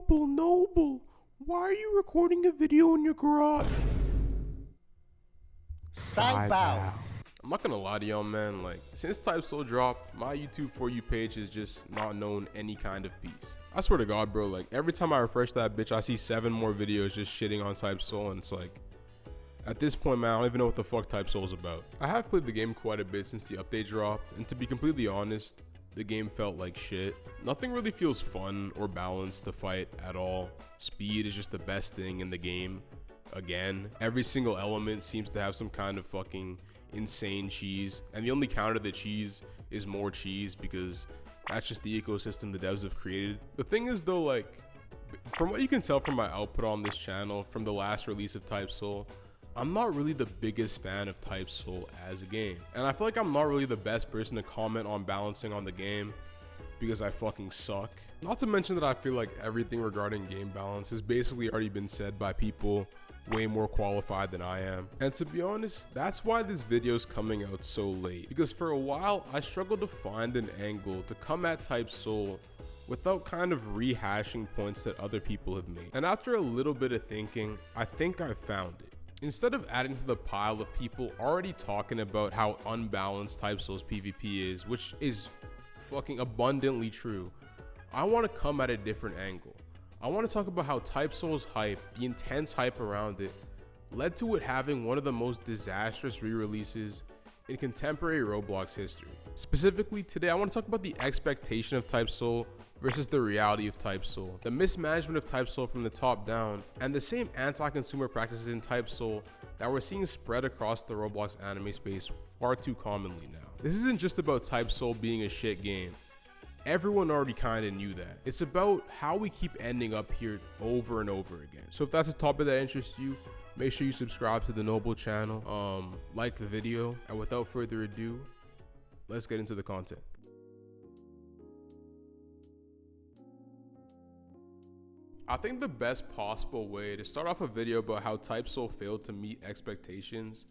Noble, why are you recording a video in your garage? Sidebar. I'm not gonna lie to y'all, man, like, since Type Soul dropped, my YouTube For You page has just not known any kind of peace. I swear to God, bro, like, every time I refresh that bitch, I see 7 more videos just shitting on Type Soul, and it's like, at this point, man, I don't even know what the fuck Type Soul's about. I have played the game quite a bit since the update dropped, and to be completely honest, the game felt like shit. Nothing really feels fun or balanced to fight at all. Speed is just the best thing in the game. Again, every single element seems to have some kind of fucking insane cheese, and the only counter to the cheese is more cheese because that's just the ecosystem the devs have created. The thing is though, like, from what you can tell from my output on this channel from the last release of Type Soul, I'm not really the biggest fan of Type Soul as a game, and I feel like I'm not really the best person to comment on balancing on the game because I fucking suck. Not to mention that I feel like everything regarding game balance has basically already been said by people way more qualified than I am. And to be honest, that's why this video is coming out so late, because for a while I struggled to find an angle to come at Type Soul without kind of rehashing points that other people have made. And after a little bit of thinking, I think I found it. Instead of adding to the pile of people already talking about how unbalanced Type Soul's PvP is, which is fucking abundantly true, I want to come at a different angle. I want to talk about how Type Soul's hype, the intense hype around it, led to it having one of the most disastrous re-releases in contemporary Roblox history. Specifically, today I want to talk about the expectation of Type Soul versus the reality of Type Soul, the mismanagement of Type Soul from the top down, and the same anti-consumer practices in Type Soul that we're seeing spread across the Roblox anime space far too commonly now. This isn't just about Type Soul being a shit game. Everyone already kind of knew that. It's about how we keep ending up here over and over again. So if that's a topic that interests you, make sure you subscribe to the Noble channel, like the video, and without further ado, let's get into the content. I think the best possible way to start off a video about how Type Soul failed to meet expectations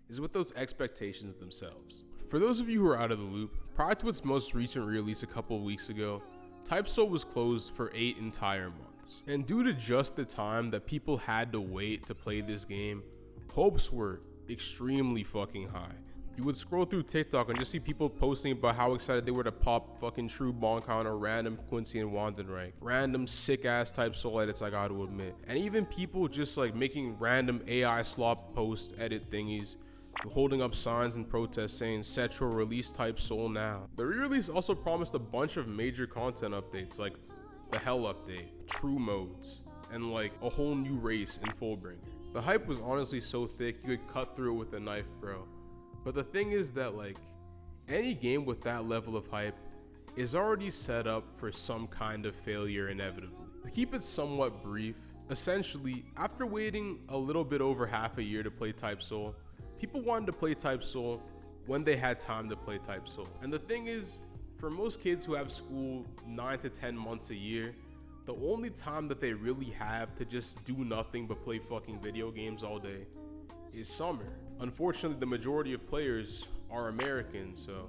is with those expectations themselves. For those of you who are out of the loop, prior to its most recent release a couple of weeks ago, Type Soul was closed for 8 entire months. And due to just the time that people had to wait to play this game, hopes were extremely fucking high. You would scroll through TikTok and just see people posting about how excited they were to pop fucking true Bankai on a random Quincy and Wandon rank. Random sick ass Type Soul edits, I gotta admit. And even people just like making random AI slop post edit thingies, holding up signs and protests saying Setro release Type Soul now. The re-release also promised a bunch of major content updates like the Hell update, true modes, and like a whole new race in Fullbringer. The hype was honestly so thick you could cut through it with a knife, bro. But the thing is that like any game with that level of hype is already set up for some kind of failure inevitably. To keep it somewhat brief, essentially after waiting a little bit over half a year to play Type Soul, people wanted to play Type Soul when they had time to play Type Soul. And the thing is, for most kids who have school 9 to 10 months a year, the only time that they really have to just do nothing but play fucking video games all day is summer. Unfortunately, the majority of players are American, so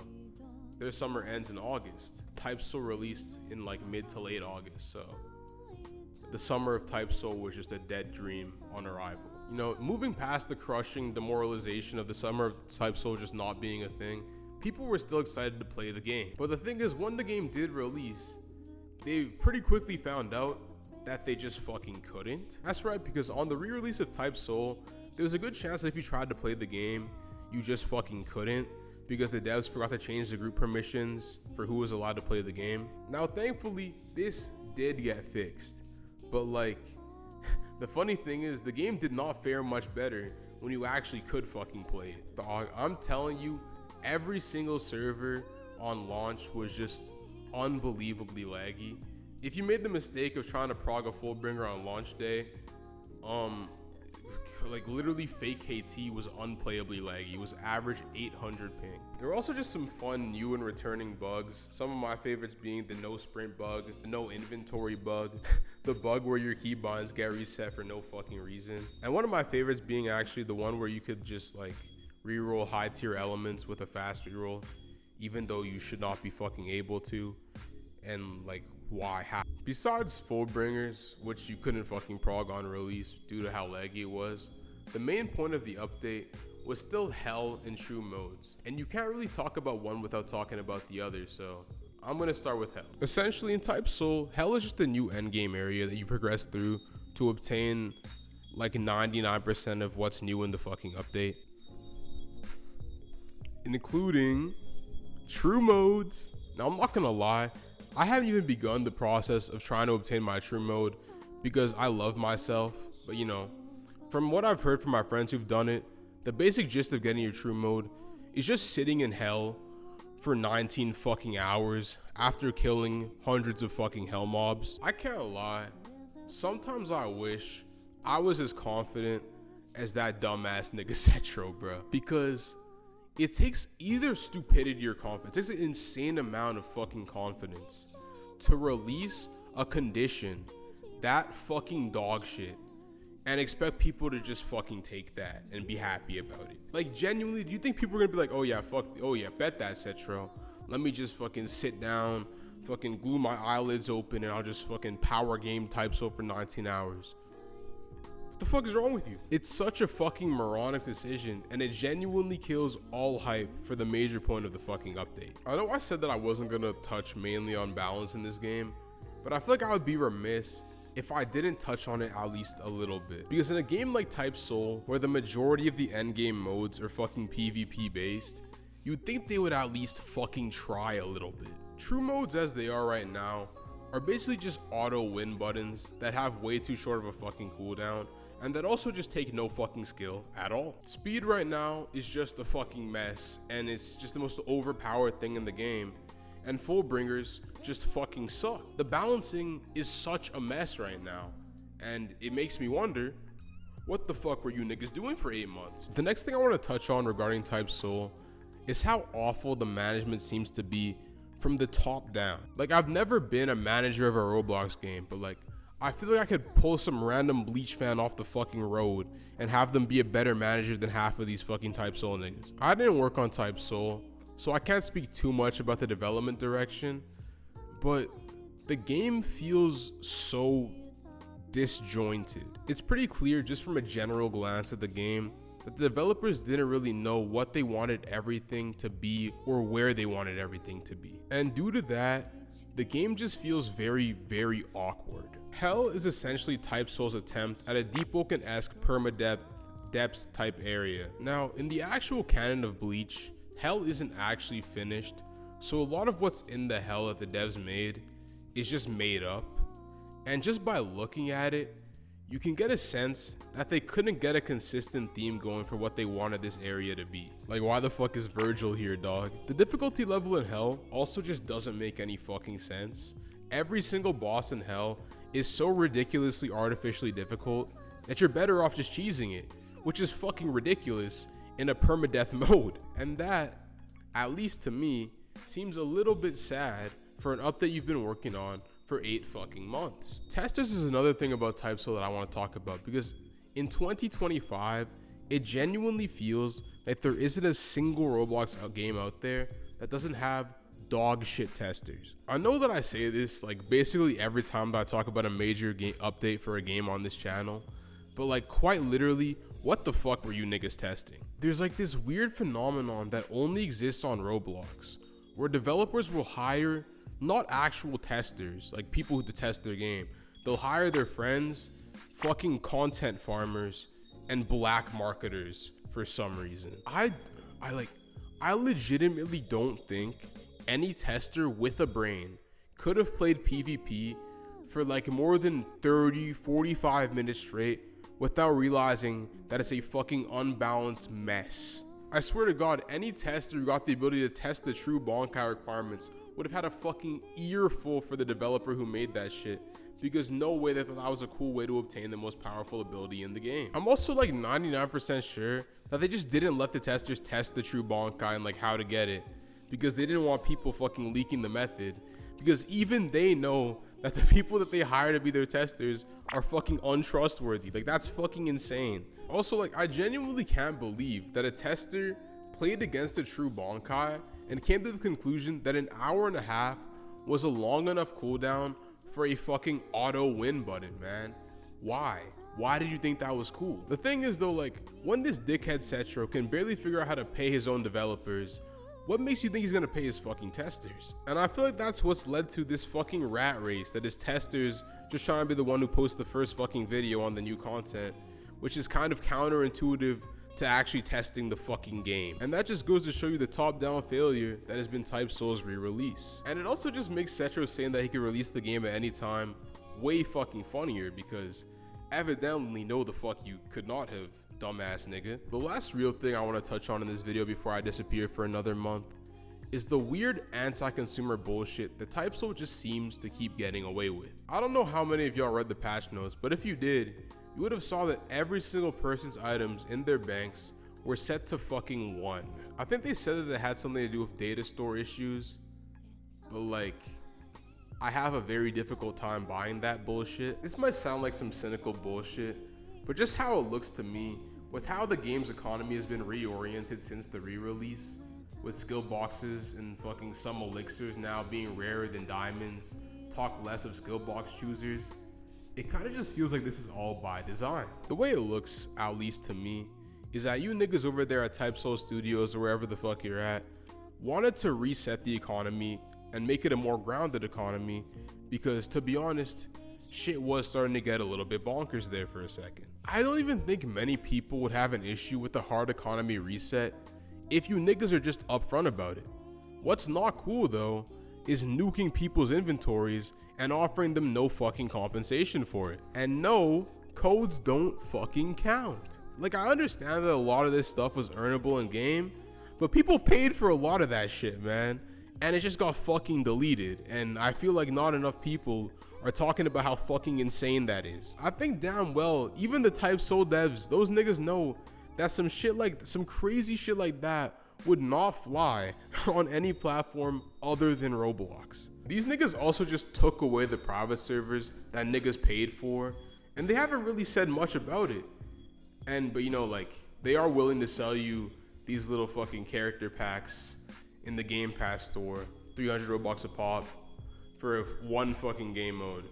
their summer ends in August. Type Soul released in like mid to late August, so the summer of Type Soul was just a dead dream on arrival. You know, moving past the crushing demoralization of the summer of Type Soul just not being a thing, people were still excited to play the game. But the thing is, when the game did release, they pretty quickly found out that they just fucking couldn't. That's right, because on the re-release of Type Soul, there was a good chance that if you tried to play the game, you just fucking couldn't, because the devs forgot to change the group permissions for who was allowed to play the game. Now, thankfully, this did get fixed, but like, the funny thing is, the game did not fare much better when you actually could fucking play it. Dog, I'm telling you, every single server on launch was just unbelievably laggy. If you made the mistake of trying to prog a Fullbringer on launch day, like literally fake KT was unplayably laggy. It was average 800 ping. There were also just some fun new and returning bugs. Some of my favorites being the no sprint bug, the no inventory bug, the bug where your keybinds get reset for no fucking reason. And one of my favorites being actually the one where you could just like reroll high tier elements with a fast reroll, even though you should not be fucking able to. And like, why? How? Besides Fullbringers, which you couldn't fucking prog on release due to how laggy it was, the main point of the update was still Hell and True modes. And you can't really talk about one without talking about the other, so I'm gonna start with Hell. Essentially in Type Soul, Hell is just a new endgame area that you progress through to obtain like 99% of what's new in the fucking update, including True modes. Now I'm not gonna lie, I haven't even begun the process of trying to obtain my True mode because I love myself, but you know, from what I've heard from my friends who've done it, the basic gist of getting your True mode is just sitting in Hell for 19 fucking hours after killing hundreds of fucking Hell mobs. I can't lie, sometimes I wish I was as confident as that dumbass nigga Cetro, bro, because it takes either stupidity or confidence. It takes an insane amount of fucking confidence to release a condition that fucking dog shit and expect people to just fucking take that and be happy about it. Like, genuinely, do you think people are gonna be like, oh yeah, bet that, Cetro. Let me just fucking sit down, fucking glue my eyelids open, and I'll just fucking power game Type Soul for 19 hours. What the fuck is wrong with you? It's such a fucking moronic decision, and it genuinely kills all hype for the major point of the fucking update. I know I said that I wasn't gonna touch mainly on balance in this game, but I feel like I would be remiss if I didn't touch on it at least a little bit. Because in a game like Type Soul, where the majority of the endgame modes are fucking PvP based, you'd think they would at least fucking try a little bit. True modes as they are right now are basically just auto win buttons that have way too short of a fucking cooldown, and that also just take no fucking skill at all. Speed right now is just a fucking mess, and it's just the most overpowered thing in the game, and Fullbringers just fucking suck. The balancing is such a mess right now, and it makes me wonder, what the fuck were you niggas doing for 8 months? The next thing I want to touch on regarding Type Soul is how awful the management seems to be from the top down. Like, I've never been a manager of a Roblox game, but like, I feel like I could pull some random Bleach fan off the fucking road and have them be a better manager than half of these fucking Type Soul niggas. I didn't work on Type Soul, so I can't speak too much about the development direction, but the game feels so disjointed. It's pretty clear just from a general glance at the game that the developers didn't really know what they wanted everything to be or where they wanted everything to be. And due to that, the game just feels very, very awkward. Hell is essentially Type Soul's attempt at a Deepwoken-esque perma-depths type area. Now, in the actual canon of Bleach, Hell isn't actually finished, so a lot of what's in the Hell that the devs made is just made up. And just by looking at it, you can get a sense that they couldn't get a consistent theme going for what they wanted this area to be. Like, why the fuck is Virgil here, dog? The difficulty level in Hell also just doesn't make any fucking sense. Every single boss in Hell is so ridiculously artificially difficult that you're better off just cheesing it, which is fucking ridiculous in a permadeath mode. And that, at least to me, seems a little bit sad for an update you've been working on for 8 fucking months. Testers is another thing about Type Soul that I want to talk about, because in 2025, it genuinely feels like there isn't a single Roblox game out there that doesn't have dog shit testers. I know that I say this like basically every time that I talk about a major game update for a game on this channel, but like quite literally, what the fuck were you niggas testing? There's like this weird phenomenon that only exists on Roblox, where developers will hire not actual testers, like people who test their game. They'll hire their friends, fucking content farmers, and black marketers for some reason. I legitimately don't think any tester with a brain could have played PvP for like more than 30-45 minutes straight without realizing that it's a fucking unbalanced mess. I swear to God, any tester who got the ability to test the true Bankai requirements would have had a fucking earful for the developer who made that shit, because no way that was a cool way to obtain the most powerful ability in the game. I'm also like 99% sure that they just didn't let the testers test the true Bankai and like how to get it, because they didn't want people fucking leaking the method, because even they know that the people that they hire to be their testers are fucking untrustworthy. Like, that's fucking insane. Also, like, I genuinely can't believe that a tester played against a true Bankai and came to the conclusion that an hour and a half was a long enough cooldown for a fucking auto win button, man. Why? Why did you think that was cool? The thing is though, like, when this dickhead Cetro can barely figure out how to pay his own developers, what makes you think he's gonna pay his fucking testers? And I feel like that's what's led to this fucking rat race, that is testers just trying to be the one who posts the first fucking video on the new content, which is kind of counterintuitive to actually testing the fucking game. And that just goes to show you the top-down failure that has been Type Soul's re-release. And it also just makes Cetro saying that he could release the game at any time way fucking funnier, because evidently no the fuck you could not have, dumbass nigga. The last real thing I want to touch on in this video before I disappear for another month is the weird anti-consumer bullshit that Type Soul just seems to keep getting away with. I don't know how many of y'all read the patch notes, but if you did, you would have saw that every single person's items in their banks were set to fucking 1. I think they said that it had something to do with data store issues, but like, I have a very difficult time buying that bullshit. This might sound like some cynical bullshit, but just how it looks to me, with how the game's economy has been reoriented since the re-release, with skill boxes and fucking some elixirs now being rarer than diamonds, talk less of skill box choosers, it kind of just feels like this is all by design. The way it looks, at least to me, is that you niggas over there at Type Soul Studios or wherever the fuck you're at wanted to reset the economy and make it a more grounded economy, because to be honest, shit was starting to get a little bit bonkers there for a second. I don't even think many people would have an issue with the hard economy reset if you niggas are just upfront about it. What's not cool though is nuking people's inventories and offering them no fucking compensation for it. And no, codes don't fucking count. Like, I understand that a lot of this stuff was earnable in game, but people paid for a lot of that shit, man. And it just got fucking deleted. And I feel like not enough people are talking about how fucking insane that is. I think damn well, even the Type Soul devs, those niggas know that some crazy shit like that would not fly on any platform other than Roblox. These niggas also just took away the private servers that niggas paid for, and they haven't really said much about it. But you know, like, they are willing to sell you these little fucking character packs in the Game Pass store, 300 Robux a pop, for one fucking game mode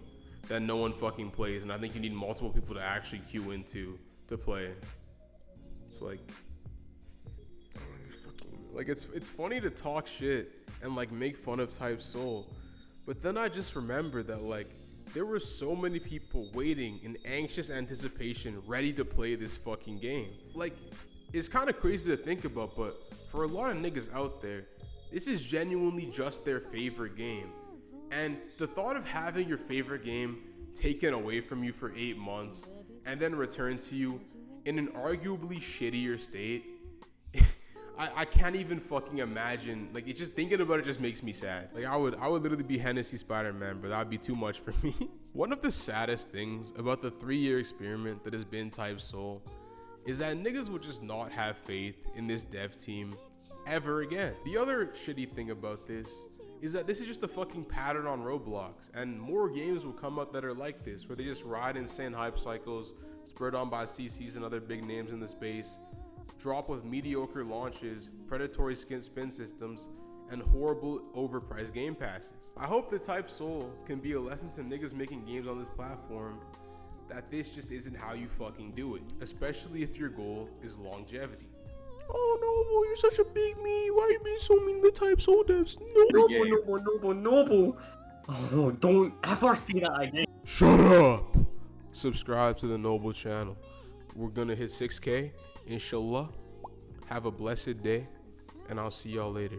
that no one fucking plays, and I think you need multiple people to actually queue into to play. It's like, it's funny to talk shit and like make fun of Type Soul, but then I just remember that like there were so many people waiting in anxious anticipation, ready to play this fucking game. Like, it's kind of crazy to think about, but for a lot of niggas out there, this is genuinely just their favorite game. And the thought of having your favorite game taken away from you for 8 months and then returned to you in an arguably shittier state, I can't even fucking imagine. Like, it just, thinking about it just makes me sad. Like, I would literally be Hennessy Spider-Man, but that'd be too much for me. One of the saddest things about the 3-year experiment that has been Type Soul is that niggas would just not have faith in this dev team ever again. The other shitty thing about this is that this is just a fucking pattern on Roblox, and more games will come out that are like this, where they just ride insane hype cycles spurred on by CCs and other big names in the space, drop with mediocre launches, predatory spin systems, and horrible overpriced game passes. I hope that Type Soul can be a lesson to niggas making games on this platform that this just isn't how you fucking do it, especially if your goal is longevity. Oh no, you're such a big meanie. Why are you being so mean to Type Soul devs? Noble. Oh, don't ever say that again. Shut up. Subscribe to the Noble channel. We're gonna hit 6K, inshallah. Have a blessed day, and I'll see y'all later.